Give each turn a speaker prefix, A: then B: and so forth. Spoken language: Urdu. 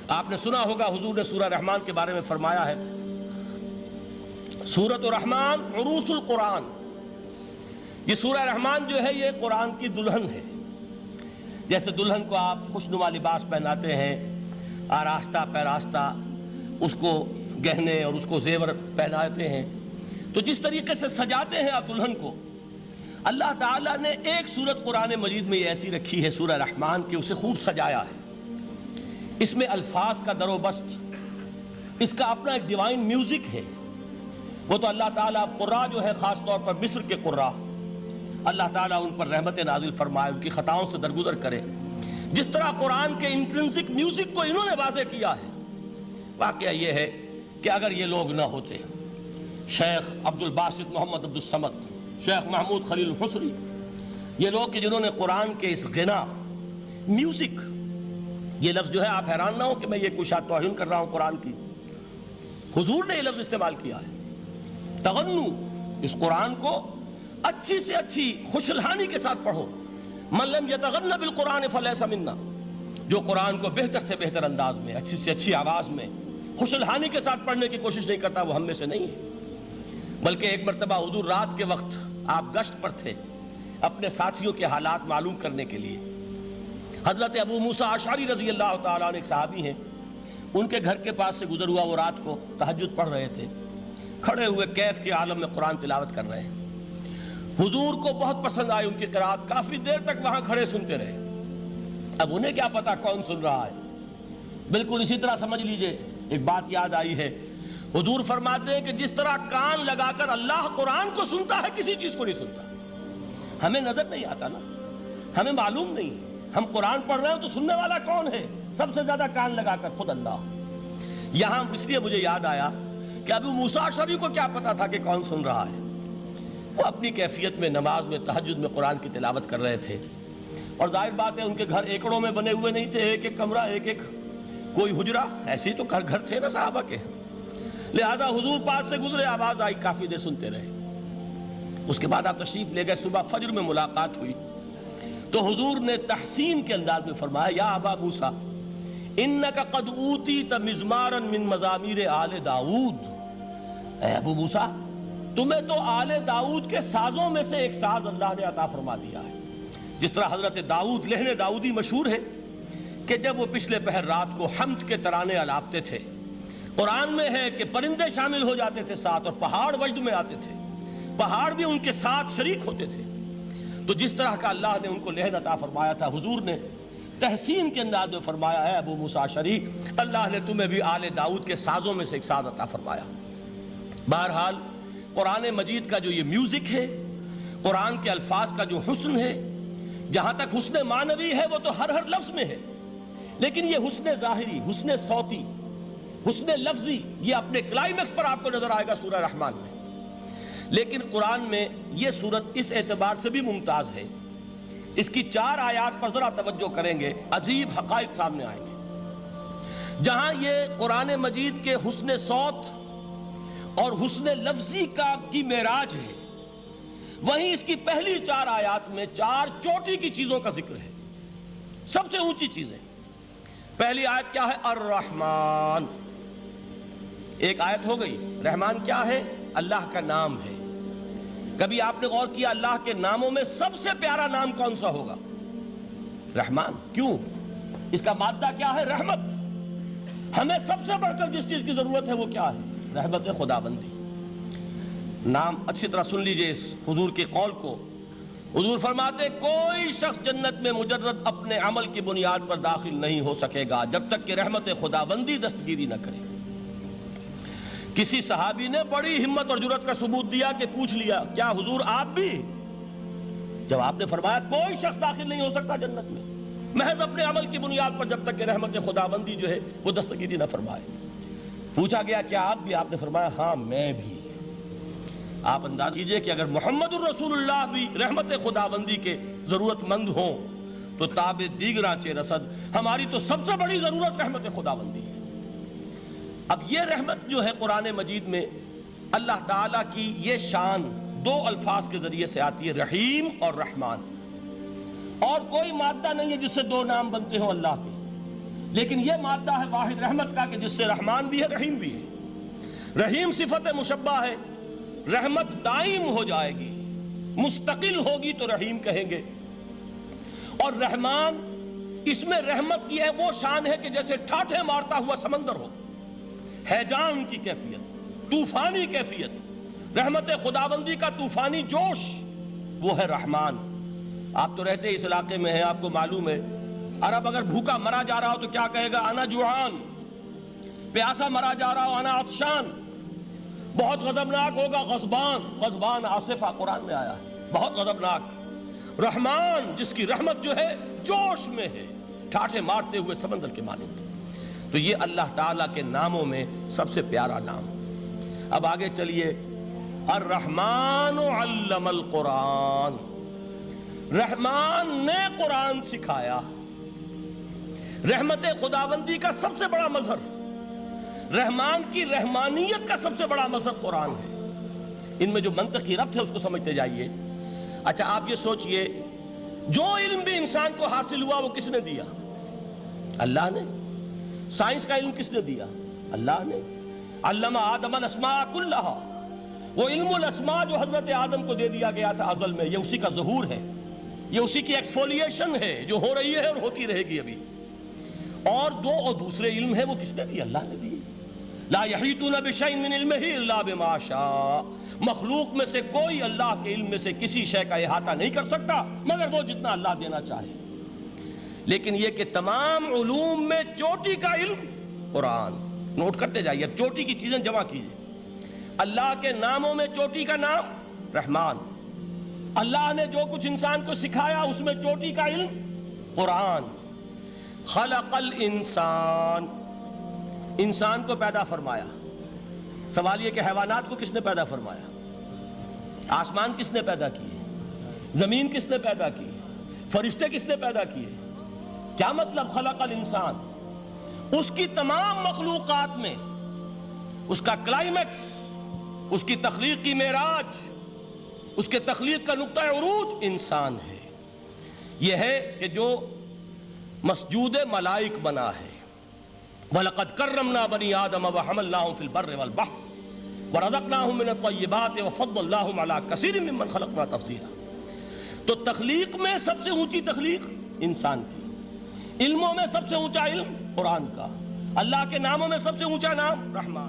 A: آپ نے سنا ہوگا حضور نے سورہ رحمان کے بارے میں فرمایا ہے، سورۃ الرحمان عروس القرآن، یہ سورہ رحمان جو ہے یہ قرآن کی دلہن ہے۔ جیسے دلہن کو آپ خوشنما لباس پہناتے ہیں، آراستہ پیراستہ اس کو گہنے اور اس کو زیور پہناتے ہیں، تو جس طریقے سے سجاتے ہیں آپ دلہن کو، اللہ تعالیٰ نے ایک سورت قرآن مجید میں یہ ایسی رکھی ہے سورہ رحمان کہ اسے خوب سجایا ہے۔ اس میں الفاظ کا در و بست، اس کا اپنا ایک ڈیوائن میوزک ہے۔ وہ تو اللہ تعالیٰ قراء جو ہے خاص طور پر مصر کے قراء، اللہ تعالیٰ ان پر رحمت نازل فرمائے، ان کی خطاؤں سے درگزر کرے۔ جس طرح قرآن کے انٹرنسک میوزک کو انہوں نے واضح کیا ہے، واقعہ یہ ہے کہ اگر یہ لوگ نہ ہوتے، شیخ عبد الباسط محمد عبد الصمد، شیخ محمود خلیل الحصری، یہ لوگ کہ جنہوں نے قرآن کے اس غنا میوزک، یہ لفظ جو ہے آپ حیران نہ ہو کہ میں یہ کوئی شاید توہین کر رہا ہوں قرآن کی، حضور نے یہ لفظ استعمال کیا ہے، تغنو، اس قرآن کو اچھی سے اچھی خوشلحانی کے ساتھ پڑھو۔ من لم یتغن بالقرآن فلیس منا، جو قرآن کو بہتر سے بہتر انداز میں، اچھی سے اچھی آواز میں، خوشلحانی کے ساتھ پڑھنے کی کوشش نہیں کرتا، وہ ہم میں سے نہیں ہے۔ بلکہ ایک مرتبہ حضور رات کے وقت آپ گشت پر تھے اپنے ساتھیوں کے حالات معلوم کرنے کے لیے۔ حضرت ابو موسیٰ اشعری رضی اللہ تعالیٰ عنہ ایک صحابی ہیں، ان کے گھر کے پاس سے گزر ہوا، وہ رات کو تہجد پڑھ رہے تھے، کھڑے ہوئے کیف کے عالم میں قرآن تلاوت کر رہے ہیں۔ حضور کو بہت پسند آئی ان کی قرات، کافی دیر تک وہاں کھڑے سنتے رہے۔ اب انہیں کیا پتا کون سن رہا ہے، بالکل اسی طرح سمجھ لیجئے ایک بات یاد آئی ہے، حضور فرماتے ہیں کہ جس طرح کان لگا کر اللہ قرآن کو سنتا ہے، کسی چیز کو نہیں سنتا۔ ہمیں نظر نہیں آتا نا، ہمیں معلوم نہیں، ہم قرآن پڑھ رہے ہیں تو سننے والا کون ہے؟ سب سے زیادہ کان لگا کر خود اللہ۔ یہاں اس لیے مجھے یاد آیا کہ ابو موسیٰ اشعری کو کیا پتا تھا کہ کون سن رہا ہے؟ وہ اپنی کیفیت میں نماز میں تہجد میں قرآن کی تلاوت کر رہے تھے، اور ظاہر بات ہے ان کے گھر ایکڑوں میں بنے ہوئے نہیں تھے، ایک ایک کمرہ، ایک ایک کوئی حجرہ، ایسے ہی تو گھر تھے نا صحابہ کے، لہذا حضور پاس سے گزرے، آواز آئی، کافی دیر سنتے رہے۔ اس کے بعد آپ تشریف لے گئے، صبح فجر میں ملاقات ہوئی تو حضور نے تحسین کے انداز میں فرمایا، یا ابا موسیٰ انک قد اوتیت مزمارا من مزامیر آل داؤد، اے ابو موسیٰ تمہیں تو آل داؤد کے سازوں میں سے ایک ساز اللہ نے عطا فرما دیا ہے۔ جس طرح حضرت داؤد، لہن داؤدی مشہور ہے کہ جب وہ پچھلے پہر رات کو حمد کے ترانے الاپتے تھے، قرآن میں ہے کہ پرندے شامل ہو جاتے تھے ساتھ، اور پہاڑ وجد میں آتے تھے، پہاڑ بھی ان کے ساتھ شریک ہوتے تھے۔ تو جس طرح کا اللہ نے ان کو لہن عطا فرمایا تھا، حضور نے تحسین کے انداز میں فرمایا ہے ابو موسیٰ اشعری، اللہ نے تمہیں بھی آل داؤد کے سازوں میں سے ایک ساز عطا فرمایا۔ بہرحال قرآن مجید کا جو یہ میوزک ہے، قرآن کے الفاظ کا جو حسن ہے، جہاں تک حسن معنوی ہے وہ تو ہر لفظ میں ہے، لیکن یہ حسن ظاہری، حسن صوتی، حسن لفظی، یہ اپنے کلائمیکس پر آپ کو نظر آئے گا سورہ رحمان میں۔ لیکن قرآن میں یہ سورت اس اعتبار سے بھی ممتاز ہے، اس کی 4 آیات پر ذرا توجہ کریں گے، عجیب حقائق سامنے آئیں گے۔ جہاں یہ قرآن مجید کے حسن صوت اور حسن لفظی کی معراج ہے، وہیں اس کی پہلی 4 آیات میں 4 چوٹی کی چیزوں کا ذکر ہے، سب سے اونچی چیزیں۔ پہلی آیت کیا ہے؟ الرحمن، ایک آیت ہو گئی۔ رحمان کیا ہے؟ اللہ کا نام ہے۔ کبھی آپ نے غور کیا اللہ کے ناموں میں سب سے پیارا نام کون سا ہوگا؟ رحمان۔ کیوں؟ اس کا مادہ کیا ہے؟ رحمت۔ ہمیں سب سے بڑھ کر جس چیز کی ضرورت ہے وہ کیا ہے؟ رحمت خداوندی۔ نام اچھی طرح سن لیجئے اس حضور کے قول کو۔ حضور فرماتے کوئی شخص جنت میں مجرد اپنے عمل کی بنیاد پر داخل نہیں ہو سکے گا جب تک کہ رحمت خداوندی دستگیری نہ کرے۔ کسی صحابی نے بڑی ہمت اور جرأت کا ثبوت دیا کہ پوچھ لیا، کیا حضور آپ بھی؟ جب آپ نے فرمایا کوئی شخص داخل نہیں ہو سکتا جنت میں محض اپنے عمل کی بنیاد پر جب تک کہ رحمت خداوندی جو ہے وہ دستگیری نہ فرمائے۔ پوچھا گیا کیا آپ بھی؟ آپ نے فرمایا ہاں میں بھی۔ آپ انداز کیجئے کہ اگر محمد الرسول اللہ بھی رحمت خداوندی کے ضرورت مند ہوں تو تاب دیگراں چے رسد، ہماری تو سب سے بڑی ضرورت رحمت خداوندی ہے۔ اب یہ رحمت جو ہے قرآن مجید میں اللہ تعالیٰ کی یہ شان 2 الفاظ کے ذریعے سے آتی ہے، رحیم اور رحمان، اور کوئی مادہ نہیں ہے جس سے 2 نام بنتے ہوں اللہ کے۔ لیکن یہ مادہ ہے واحد رحمت کا کہ جس سے رحمان بھی ہے رحیم بھی ہے۔ رحیم صفت مشبہ ہے، رحمت دائم ہو جائے گی، مستقل ہوگی تو رحیم کہیں گے، اور رحمان اس میں رحمت کی ہے وہ شان ہے کہ جیسے ٹھاٹھے مارتا ہوا سمندر ہو، ہیجان کی کیفیت، طوفانی کیفیت، رحمت خداوندی کا طوفانی جوش، وہ ہے رحمان۔ آپ تو رہتے اس علاقے میں ہیں، آپ کو معلوم ہے عرب اگر بھوکا مرا جا رہا ہو تو کیا کہے گا؟ انا جوعان۔ پیاسا مرا جا رہا ہو انا عطشان۔ بہت غضبناک ہوگا غضبان، غضبان آصفہ قرآن میں آیا ہے، بہت غضبناک۔ رحمان جس کی رحمت جو ہے جوش میں ہے، ٹھاٹھے مارتے ہوئے سمندر کے مانند۔ تو یہ اللہ تعالیٰ کے ناموں میں سب سے پیارا نام۔ اب آگے چلیے، الرحمن علم القرآن، رحمان نے قرآن سکھایا۔ رحمت خداوندی کا سب سے بڑا مظہر، رحمان کی رحمانیت کا سب سے بڑا مظہر قرآن ہے۔ ان میں جو منطقی ربط ہے اس کو سمجھتے جائیے۔ اچھا آپ یہ سوچئے، جو علم بھی انسان کو حاصل ہوا وہ کس نے دیا؟ اللہ نے۔ سائنس کا علم کس نے دیا؟ اللہ نے۔ علم آدم الاسماء کلہا، وہ علم الاسماء جو حضرت آدم کو دے دیا گیا تھا ازل میں، یہ اسی کا ظہور ہے، یہ اسی کی ایکسفولیشن ہے جو ہو رہی ہے اور ہوتی رہے گی ابھی۔ اور دوسرے علم ہے وہ کس نے دی؟ اللہ نے دی۔ لا یحیطون بشیء من علمہ الا بما شاء، مخلوق میں سے کوئی اللہ کے علم میں سے کسی شے کا احاطہ نہیں کر سکتا مگر وہ جتنا اللہ دینا چاہے۔ لیکن یہ کہ تمام علوم میں چوٹی کا علم قرآن، نوٹ کرتے جائیے، اب چوٹی کی چیزیں جمع کیجئے۔ اللہ کے ناموں میں چوٹی کا نام رحمان، اللہ نے جو کچھ انسان کو سکھایا اس میں چوٹی کا علم قرآن۔ خلق الانسان، انسان کو پیدا فرمایا۔ سوال یہ کہ حیوانات کو کس نے پیدا فرمایا؟ آسمان کس نے پیدا کیے؟ زمین کس نے پیدا کی؟ فرشتے کس نے پیدا کیے؟ کیا مطلب خلق الانسان؟ اس کی تمام مخلوقات میں اس کا کلائمیکس، اس کی تخلیق کی معراج، اس کے تخلیق کا نقطہ عروج انسان ہے۔ یہ ہے کہ جو مسجود ملائک بنا ہے۔ وَلَقَدْ كَرَّمْنَا بَنِي آدَمَ وَحَمَلْنَاهُمْ فِي الْبَرِّ وَالْبَحْرِ وَرَزَقْنَاهُمْ مِنَ الطَّيِّبَاتِ وَفَضَّلْنَاهُمْ عَلَى كَثِيرٍ مِّمَّنْ خَلَقْنَا تَفْضِيلًا۔ تو تخلیق میں سب سے اونچی تخلیق انسان کی، علموں میں سب سے اونچا علم قرآن کا، اللہ کے ناموں میں سب سے اونچا نام رحمان۔